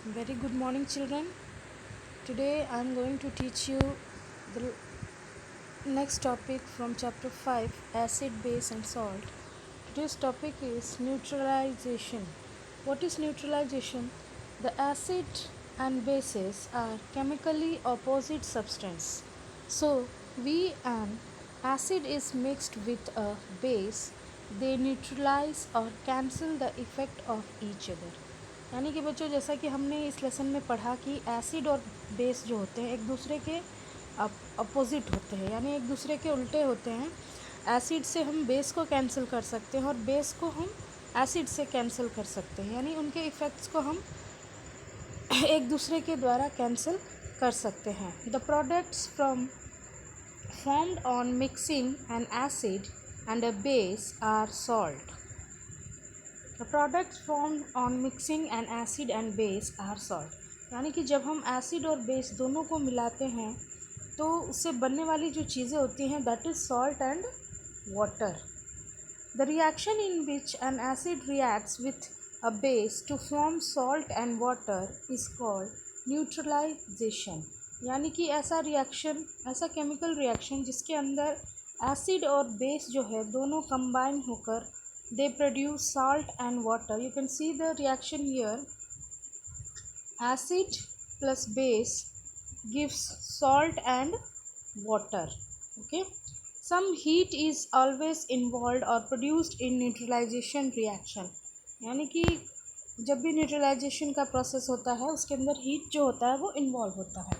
Very good morning, children. Today I am going to teach you the next topic from chapter 5, acid, base, and salt. Today's topic is neutralization. What is neutralization? The acid and bases are chemically opposite substance. So, we an acid is mixed with a base, they neutralize or cancel the effect of each other. यानी कि बच्चों, जैसा कि हमने इस lesson में पढ़ा कि एसिड और बेस जो होते हैं एक दूसरे के अपोजिट होते हैं, यानी एक दूसरे के उल्टे होते हैं। एसिड से हम बेस को कैंसिल कर सकते हैं और बेस को हम एसिड से कैंसिल कर सकते हैं, यानी उनके इफ़ेक्ट्स को हम एक दूसरे के द्वारा कैंसिल कर सकते हैं। The products from formed on mixing an acid and a base are salt. The products formed on mixing an acid and base are salt. यानी कि जब हम एसिड और बेस दोनों को मिलाते हैं तो उससे बनने वाली जो चीज़ें होती हैं that is salt and water. The reaction in which an acid reacts with a base to form salt and water is called neutralization. यानी कि ऐसा रिएक्शन, ऐसा केमिकल रिएक्शन जिसके अंदर एसिड और बेस जो है दोनों कंबाइन होकर they produce salt and water. You can see the reaction here. Acid plus base gives salt and water. Okay. Some heat is always involved or produced in neutralization reaction. यानी कि जब भी neutralisation का process होता है उसके अंदर heat जो होता है वो इन्वॉल्व होता है.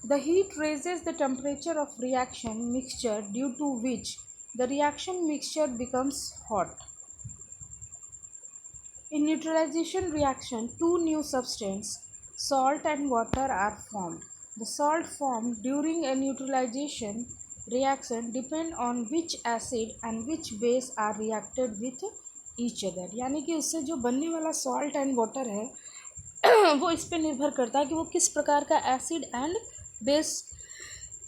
The heat raises the temperature of reaction mixture due to which the reaction mixture becomes hot. In neutralization reaction, two new substances, salt and water, are formed. The salt formed during a neutralization reaction depend on which acid and which base are reacted with each other. यानी कि उससे जो बनने वाला salt and water है वो इस पे निर्भर करता है कि वो किस प्रकार का एसिड एंड बेस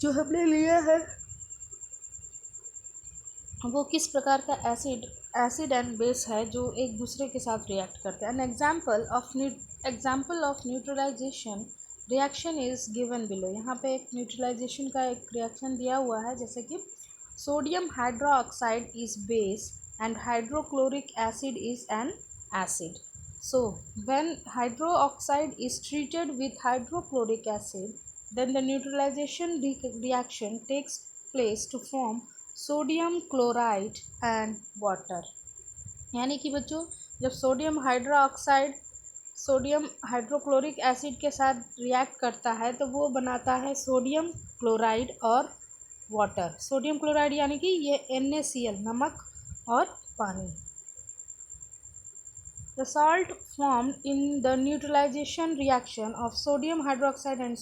जो हमने लिया है वो किस प्रकार का एसिड एंड बेस है जो एक दूसरे के साथ रिएक्ट करते हैं. An example of neutralization reaction is given below. यहाँ पे एक न्यूट्रलाइजेशन का एक रिएक्शन दिया हुआ है, जैसे कि sodium hydroxide is base and hydrochloric acid is an acid. So when hydroxide is treated with hydrochloric acid, then the neutralization reaction takes place to form sodium chloride and water. यानी कि बच्चों, जब sodium hydroxide sodium hydrochloric acid के साथ react करता है तो वो बनाता है सोडियम क्लोराइड और वाटर. सोडियम क्लोराइड यानी कि ये NaCl, नमक और पानी. The salt formed in the neutralization reaction of sodium hydroxide and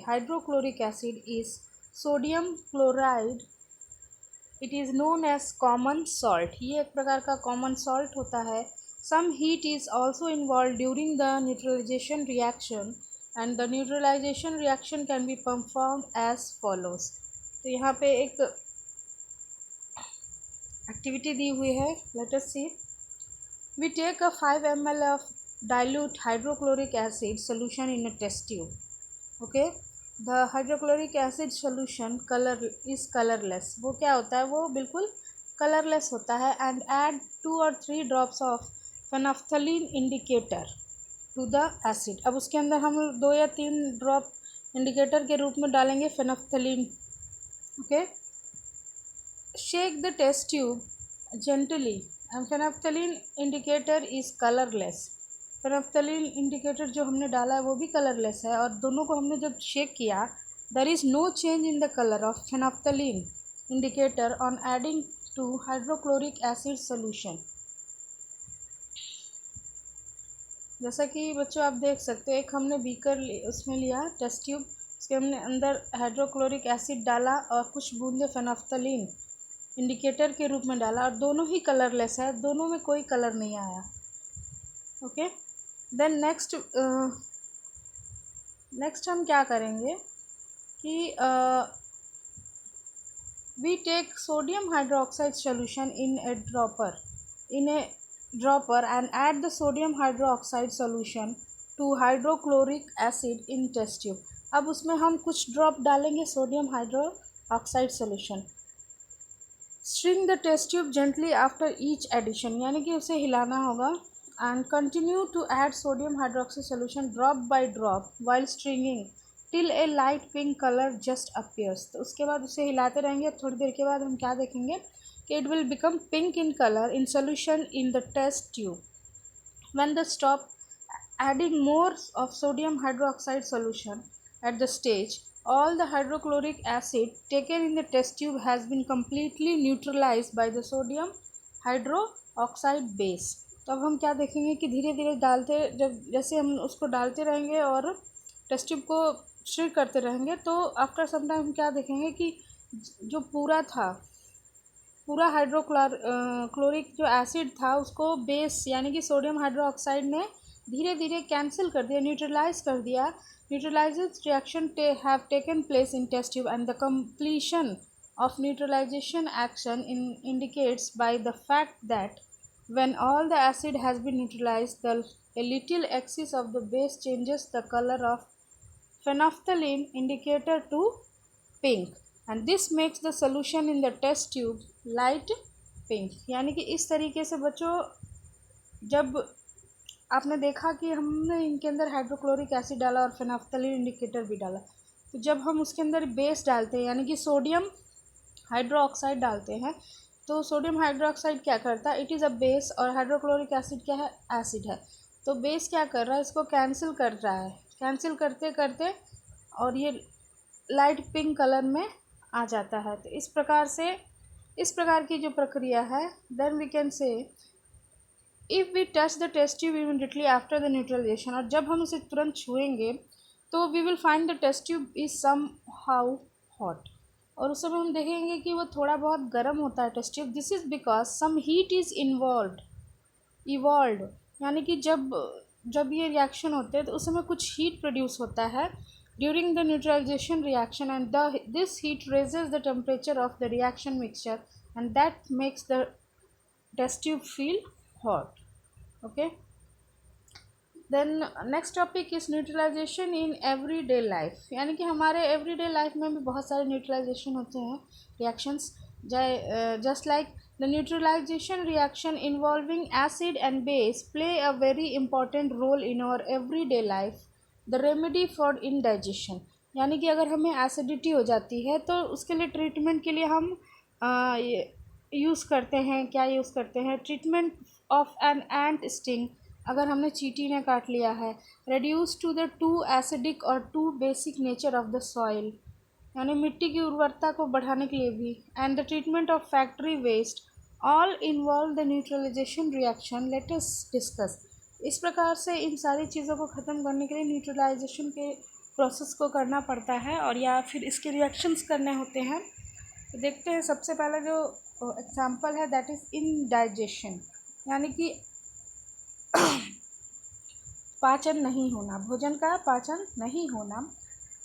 hydrochloric acid is sodium chloride. It is known as common salt. ये एक प्रकार का common salt होता है. Some heat is also involved during the neutralization reaction and the neutralization reaction can be performed as follows. तो यहाँ पे एक एक्टिविटी दी हुई है. Let us see. We take a 5 ml of dilute hydrochloric acid solution in a test tube. Okay, the hydrochloric acid solution is colorless. वो क्या होता है, वो बिल्कुल colorless होता है. And add 2 or 3 drops of phenolphthalein indicator to the acid. अब उसके अंदर हम 2 या 3 ड्रॉप इंडिकेटर के रूप में डालेंगे phenolphthalein. Okay, shake the test tube gently. And phenolphthalein indicator is colorless. phenolphthalein indicator जो हमने डाला है वो भी colorless है और दोनों को हमने जब शेक किया there is no change in the color of phenolphthalein indicator on adding to hydrochloric acid solution. जैसा कि बच्चों आप देख सकते हो, एक हमने बीकर उसमें लिया टेस्ट ट्यूब, उसके हमने अंदर हाइड्रोक्लोरिक एसिड डाला और कुछ बूंदे फेनोफ्थलीन इंडिकेटर के रूप में डाला और दोनों ही कलरलेस है, दोनों में कोई कलर नहीं आया. ओके, देन नेक्स्ट हम क्या करेंगे कि we take sodium hydroxide solution in a dropper. in a dropper and add the sodium hydroxide solution to hydrochloric acid in test tube. अब उसमें हम कुछ ड्रॉप डालेंगे sodium hydroxide solution. Stir the test tube gently after each addition, यानी कि उसे हिलाना होगा. And continue to add sodium hydroxide solution drop by drop while stirring till a light pink colour just appears. तो उसके बाद उसे हिलाते रहेंगे. थोड़ी देर के बाद हम क्या देखेंगे कि it will become pink in colour in solution in the test tube. When the stop adding more of sodium hydroxide solution at the stage, all the hydrochloric acid taken in the test tube has been completely neutralized by the sodium hydroxide base. तो अब हम क्या देखेंगे कि धीरे धीरे डालते, जब जैसे हम उसको डालते रहेंगे और टेस्ट ट्यूब को स्टिर करते रहेंगे, तो आफ्टर सम टाइम हम क्या देखेंगे कि जो पूरा हाइड्रोक्लोरिक जो एसिड था उसको बेस यानी कि सोडियम हाइड्रोक्साइड ने धीरे धीरे कैंसिल कर दिया, न्यूट्रलाइज कर दिया. Neutralizes reaction have taken place in test tube and the completion of neutralization action indicates by the fact that when all the acid has been neutralized, a little excess of the base changes the color of phenolphthalein indicator to pink, and this makes the solution in the test tube light pink. यानी कि इस तरीके से बच्चों, जब आपने देखा कि हमने इनके अंदर हाइड्रोक्लोरिक एसिड डाला और फेनोल्फथालीन इंडिकेटर भी डाला, तो जब हम उसके अंदर बेस डालते हैं यानी कि सोडियम हाइड्रोक्साइड डालते हैं, तो सोडियम हाइड्रोक्साइड क्या करता है, इट इज़ अ बेस, और हाइड्रोक्लोरिक एसिड क्या है, एसिड है. तो बेस क्या कर रहा है, इसको कैंसिल कर रहा है. कैंसिल करते करते और ये लाइट पिंक कलर में आ जाता है. तो इस प्रकार की जो प्रक्रिया है, then we can say if we touch the test tube immediately after the neutralization, और जब हम उसे तुरंत छुएंगे तो we will find the test tube is somehow hot, और उस समय हम देखेंगे कि वो थोड़ा बहुत गर्म होता है test tube. This is because some heat is evolve, यानी कि जब ये रिएक्शन होते हैं तो उस समय कुछ हीट प्रोड्यूस होता है during the neutralization reaction, and this heat raises the temperature of the reaction mixture and that makes the test tube feel hot. Okay, then next topic is neutralization in everyday life. यानी कि हमारे everyday life में भी बहुत सारे neutralization होते हैं reactions, just like the neutralization reaction involving acid and base play a very important role in our everyday life. The remedy for indigestion, यानी कि अगर हमें एसिडिटी हो जाती है तो उसके लिए ट्रीटमेंट के लिए हम यूज़ करते हैं, क्या यूज़ करते हैं, treatment of an ant sting, अगर हमने चींटी ने काट लिया है. Reduce to the too acidic और too basic nature of the soil, यानी मिट्टी की उर्वरता को बढ़ाने के लिए भी. And the treatment of factory waste all involve the neutralization reaction. Let us discuss. इस प्रकार से इन सारी चीज़ों को ख़त्म करने के लिए न्यूट्रलाइजेशन के प्रोसेस को करना पड़ता है, और या फिर इसके रिएक्शंस करने होते हैं. तो देखते हैं, सबसे पहला जो एग्जांपल है दैट इज़ इंडाइजेशन, यानी कि पाचन नहीं होना, भोजन का पाचन नहीं होना.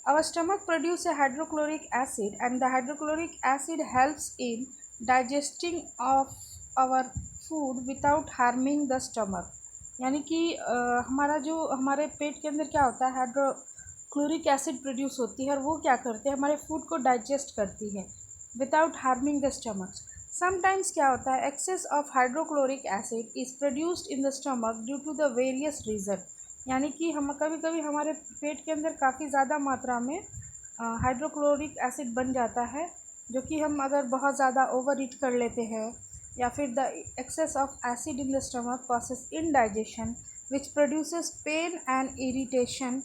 Our stomach produce a hydrochloric acid and the hydrochloric acid helps in digesting of our food without harming the stomach. यानी कि हमारे पेट के अंदर क्या होता है, हाइड्रोक्लोरिक एसिड प्रोड्यूस होती है और वो क्या करते हैं, हमारे फूड को डाइजेस्ट करती है without harming the stomach. Sometimes क्या होता है, excess of hydrochloric acid is produced in the stomach due to the various reason. यानी कि हम कभी कभी हमारे पेट के अंदर काफ़ी ज़्यादा मात्रा में हाइड्रोक्लोरिक एसिड बन जाता है, जो कि हम अगर बहुत ज़्यादा ओवर ईट कर लेते हैं, या फिर the excess of acid in the stomach causes indigestion which produces pain and irritation.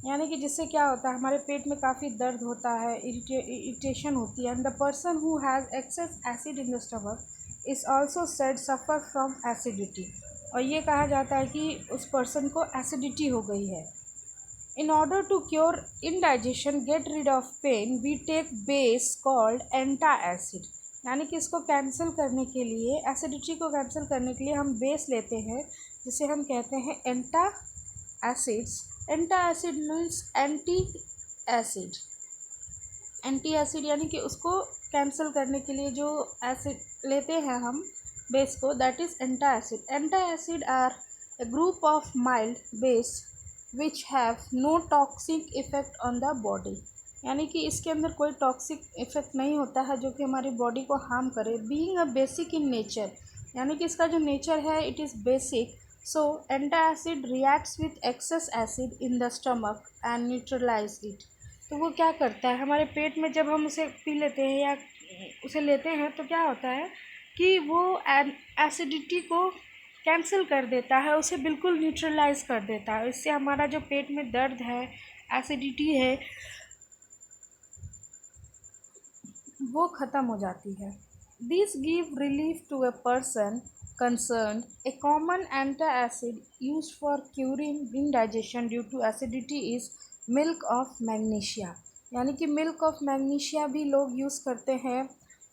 यानी कि जिससे क्या होता है, हमारे पेट में काफ़ी दर्द होता है, इरिटेशन होती है. And the person who has access acid in the stomach is also said suffer from acidity, और ये कहा जाता है कि उस पर्सन को एसिडिटी हो गई है. In order to cure indigestion, get rid of pain, we take base called antacid. यानी कि इसको कैंसिल करने के लिए, एसिडिटी को कैंसिल करने के लिए हम बेस लेते हैं जिसे हम कहते हैं antacids. Antacid means anti acid. Anti acid यानी कि उसको कैंसिल करने के लिए जो एसिड लेते हैं हम, बेस को, that is antacid. Antacid are a group of mild base which have no toxic effect on the body. यानी कि इसके अंदर कोई टॉक्सिक इफेक्ट नहीं होता है जो कि हमारी बॉडी को हार्म करे. Being a basic in nature, यानी कि इसका जो नेचर है it is basic. So antacid reacts with excess acid in the stomach and neutralize it. तो वो क्या करता है हमारे पेट में, जब हम उसे पी लेते हैं या उसे लेते हैं तो क्या होता है कि वो एसिडिटी को कैंसिल कर देता है, उसे बिल्कुल न्यूट्रलाइज कर देता है. इससे हमारा जो पेट में दर्द है, एसिडिटी है, वो ख़त्म हो जाती है. This give relief to a person concern. A common antacid use for curing indigestion due to acidity is milk of magnesia. यानी कि मिल्क ऑफ मैग्नीशिया भी लोग यूज़ करते हैं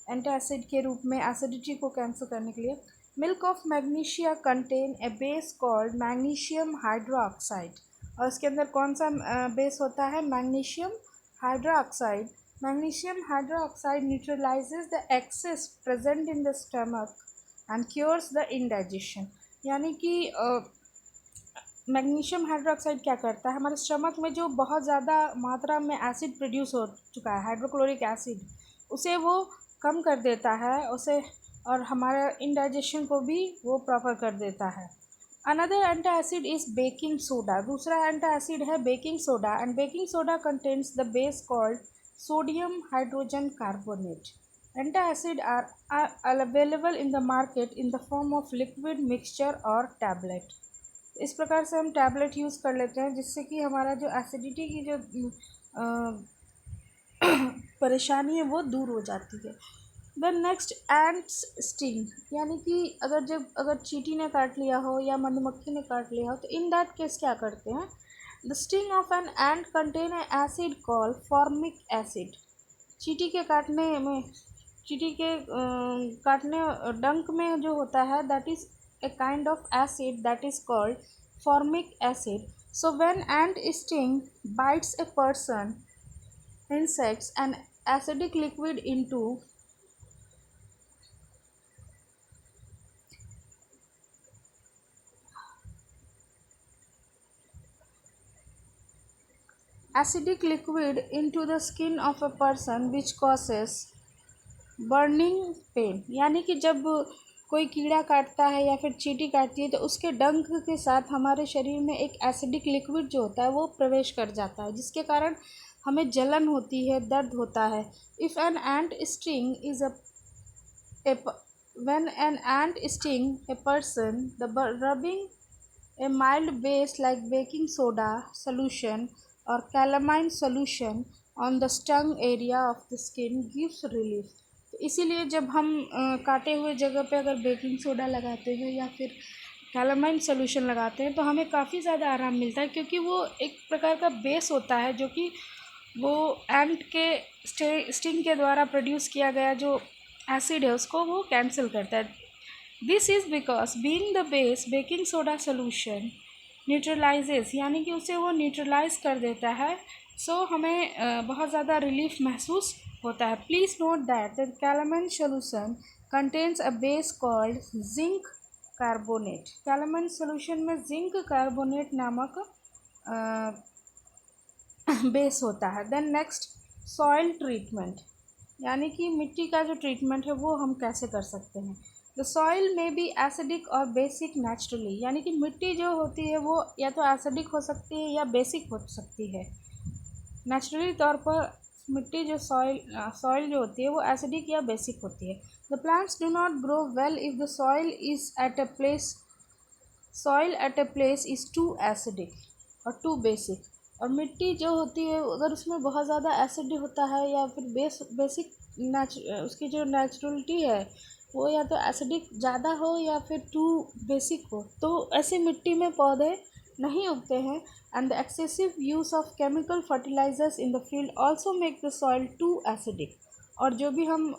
एंटासिड के रूप में एसिडिटी को कैंसिल करने के लिए. Milk of magnesia contain a base called magnesium hydroxide. और इसके अंदर कौन सा बेस होता है? Magnesium hydroxide. Magnesium hydroxide neutralizes the excess present in the stomach and cures the indigestion. यानी कि मैग्नीशियम हाइड्रोक्साइड क्या करता है, हमारे स्टमक में जो बहुत ज़्यादा मात्रा में एसिड प्रोड्यूस हो चुका है, हाइड्रोक्लोरिक एसिड, उसे वो कम कर देता है उसे, और हमारे इंडाइजेशन को भी वो प्रॉपर कर देता है. Another antacid is baking soda. दूसरा एंटासिड है baking soda. And baking soda contains the base called sodium hydrogen carbonate. Antacid are available in the market in the form of liquid mixture और tablet. इस प्रकार से हम tablet use कर लेते हैं जिससे कि हमारा जो एसिडिटी की जो परेशानी है वो दूर हो जाती है. Then next, ants sting. यानी कि अगर चींटी ने काट लिया हो या मधुमक्खी ने काट लिया हो तो इन दैट केस क्या करते हैं? The sting of an ant contain a acid called formic acid. चींटी के काटने में चींटी के काटने डंक में जो होता है that is a kind of acid that is called formic acid. So when ant sting bites a person, insects an acidic liquid into the skin of a person which causes burning pain. यानी कि जब कोई कीड़ा काटता है या फिर चींटी काटती है तो उसके डंक के साथ हमारे शरीर में एक एसिडिक लिक्विड जो होता है वो प्रवेश कर जाता है, जिसके कारण हमें जलन होती है, दर्द होता है. If N ant sting is when an ant sting a person, the rubbing a mild base like baking soda solution or calamine solution on the stung area of the skin gives relief. तो इसीलिए जब हम काटे हुए जगह पे अगर baking soda लगाते हैं या फिर कैलामाइन सोल्यूशन लगाते हैं तो हमें काफ़ी ज़्यादा आराम मिलता है, क्योंकि वो एक प्रकार का बेस होता है जो कि वो एंट के स्टिंग के द्वारा प्रोड्यूस किया गया जो एसिड है उसको वो कैंसिल करता है. This is because being the base baking soda solution neutralises, यानी कि उसे वो न्यूट्रलाइज कर देता है. सो हमें बहुत ज़्यादा रिलीफ महसूस होता है. Please note that the calamine solution contains a base called zinc carbonate. Calamine solution में जिंक कार्बोनेट नामक बेस होता है. Then next, soil treatment. यानी कि मिट्टी का जो ट्रीटमेंट है वो हम कैसे कर सकते हैं. द सॉइल में बी एसिडिक और बेसिक नेचुरली. यानी कि मिट्टी जो होती है वो या तो एसिडिक हो सकती है या बेसिक हो सकती है. नेचुरली तौर पर मिट्टी जो सॉइल जो होती है वो एसिडिक या बेसिक होती है. The plants do not grow well if the soil at a place is too acidic और टू बेसिक. और मिट्टी जो होती है अगर उसमें बहुत ज़्यादा एसिड होता है या फिर बेसिक उसकी जो नेचुरलिटी है वो या तो एसिडिक ज़्यादा हो या फिर टू बेसिक हो, तो ऐसी मिट्टी में पौधे नहीं उगते हैं. And the excessive use of chemical fertilizers in the field also make the soil too acidic. और जो भी हम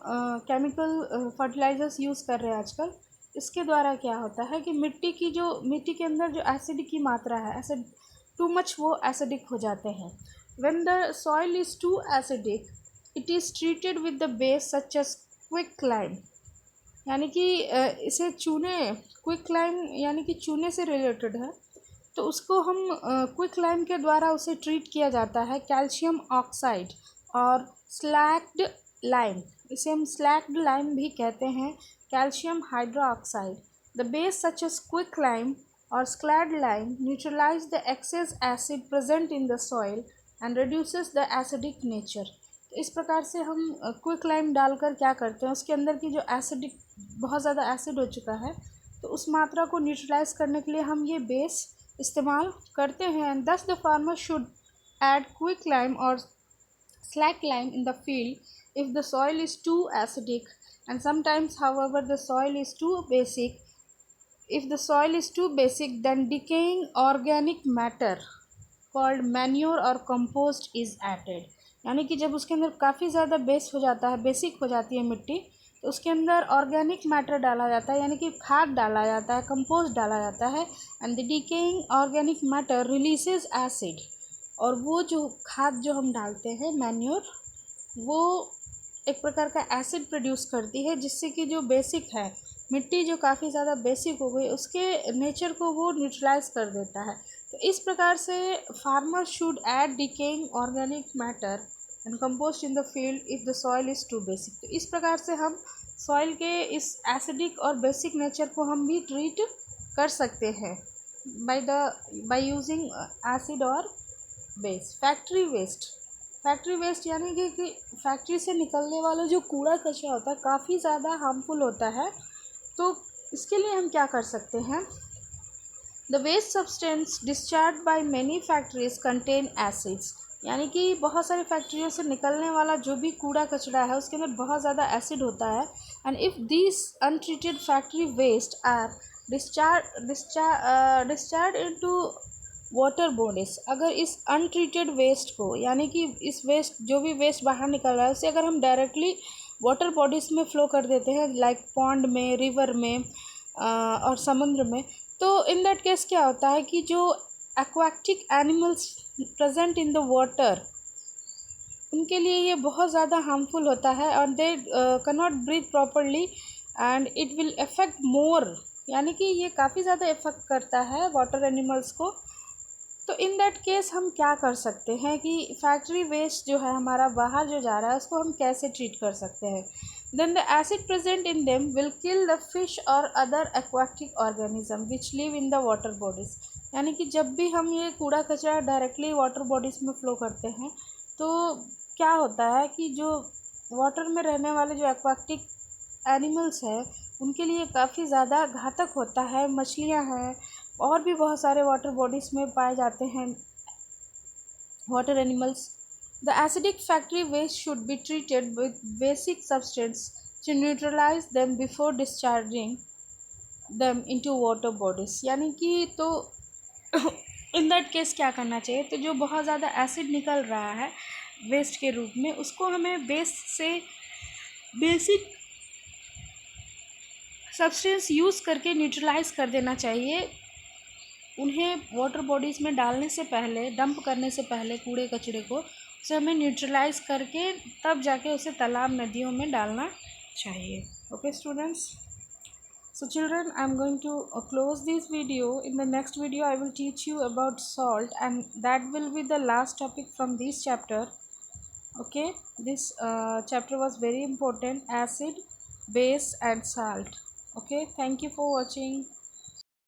केमिकल फर्टिलाइजर्स यूज़ कर रहे हैं आजकल, इसके द्वारा क्या होता है कि मिट्टी के अंदर जो एसिड की मात्रा है, एसिड टू मच, वो एसिडिक हो जाते हैं. When the soil is too acidic it is treated with the base such as quick lime. यानी कि इसे चूने, क्विक लाइम यानी कि चूने से रिलेटेड है, तो उसको हम क्विक लाइम के द्वारा उसे ट्रीट किया जाता है। कैल्शियम ऑक्साइड और स्लैक्ड लाइम, इसे हम स्लैक्ड लाइम भी कहते हैं, calcium hydroxide. The base such as quick lime और slaked lime neutralize the excess acid present in the soil and reduces the acidic nature. तो इस प्रकार से हम क्विक लाइम डालकर क्या करते हैं, उसके अंदर की जो एसिडिक, बहुत ज़्यादा एसिड हो चुका है, तो उस मात्रा को न्यूट्रलाइज करने के लिए हम ये बेस इस्तेमाल करते हैं। एंड दस the farmer should add quick lime और slack lime in the field if the soil is too acidic, and sometimes however the soil is too basic. If the soil is too basic, then decaying organic matter called manure or compost is added। यानी कि जब उसके अंदर काफ़ी ज़्यादा base हो जाता है, बेसिक हो जाती है मिट्टी, तो उसके अंदर ऑर्गेनिक मैटर डाला जाता है, यानी कि खाद डाला जाता है, कंपोस्ट डाला जाता है। And the decaying organic matter releases acid, और वो जो खाद जो हम डालते हैं, मैन्योर, वो एक प्रकार का एसिड प्रोड्यूस करती है, जिससे कि जो बेसिक है, मिट्टी जो काफ़ी ज़्यादा बेसिक हो गई, उसके नेचर को वो न्यूट्रलाइज कर देता है। तो इस प्रकार से farmer should add decaying organic matter and compost in the field if the soil is too basic. तो इस प्रकार से हम सॉइल के इस एसिडिक और बेसिक नेचर को हम भी ट्रीट कर सकते हैं बाय यूजिंग एसिड और बेस। फैक्ट्री वेस्ट यानी कि फैक्ट्री से निकलने वाला जो कूड़ा कचरा होता है, काफ़ी ज़्यादा हार्मफुल होता है। तो इसके लिए हम क्या कर सकते हैं, the waste substance discharge by many factories contain acids, यानी कि बहुत सारी फैक्ट्रियों से निकलने वाला जो भी कूड़ा कचरा है, उसके अंदर बहुत ज़्यादा एसिड होता है। And if this untreated factory waste are discharge into water bodies, अगर इस अनट्रीटेड वेस्ट को, यानी कि इस वेस्ट, जो भी वेस्ट बाहर निकल रहा है, उसे अगर हम डायरेक्टली वाटर बॉडीज़ में फ्लो कर देते हैं, लाइक पॉन्ड में, रिवर में और समुद्र में, तो इन दैट केस क्या होता है कि जो aquatic animals present in the water, उनके लिए ये बहुत ज़्यादा हार्मफुल होता है और they cannot breathe properly and it will affect more, यानी कि ये काफ़ी ज़्यादा इफेक्ट करता है वाटर एनिमल्स को। तो इन दैट केस हम क्या कर सकते हैं कि फैक्ट्री वेस्ट जो है हमारा बाहर जो जा रहा है, उसको हम कैसे ट्रीट कर सकते हैं। Then the acid present in them will kill the fish और other aquatic organism which live in the water bodies. यानी कि जब भी हम ये कूड़ा कचरा डायरेक्टली वाटर बॉडीज़ में फ्लो करते हैं, तो क्या होता है कि जो वाटर में रहने वाले जो एक्वाटिक एनिमल्स हैं, उनके लिए काफ़ी ज़्यादा घातक होता है। मछलियाँ हैं और भी बहुत सारे वाटर बॉडीज़ में पाए जाते हैं water animals. The acidic factory waste should be treated with basic substance to neutralize them before discharging them into water bodies. यानी कि तो इन दैट केस क्या करना चाहिए, तो जो बहुत ज़्यादा एसिड निकल रहा है वेस्ट के रूप में, उसको हमें बेस से बेसिक सब्सटेंस यूज़ करके न्यूट्रलाइज कर देना चाहिए। उन्हें वाटर बॉडीज़ में डालने से पहले, डंप करने से पहले कूड़े कचरे को, उसे हमें न्यूट्रलाइज करके तब जाके उसे तालाब, नदियों में डालना चाहिए। Okay students, so children, I'm going to close this video. In the next video I will teach you about salt, and that will be the last topic from this chapter. Okay, this chapter was very important: acid, base and salt. Okay, thank you for watching.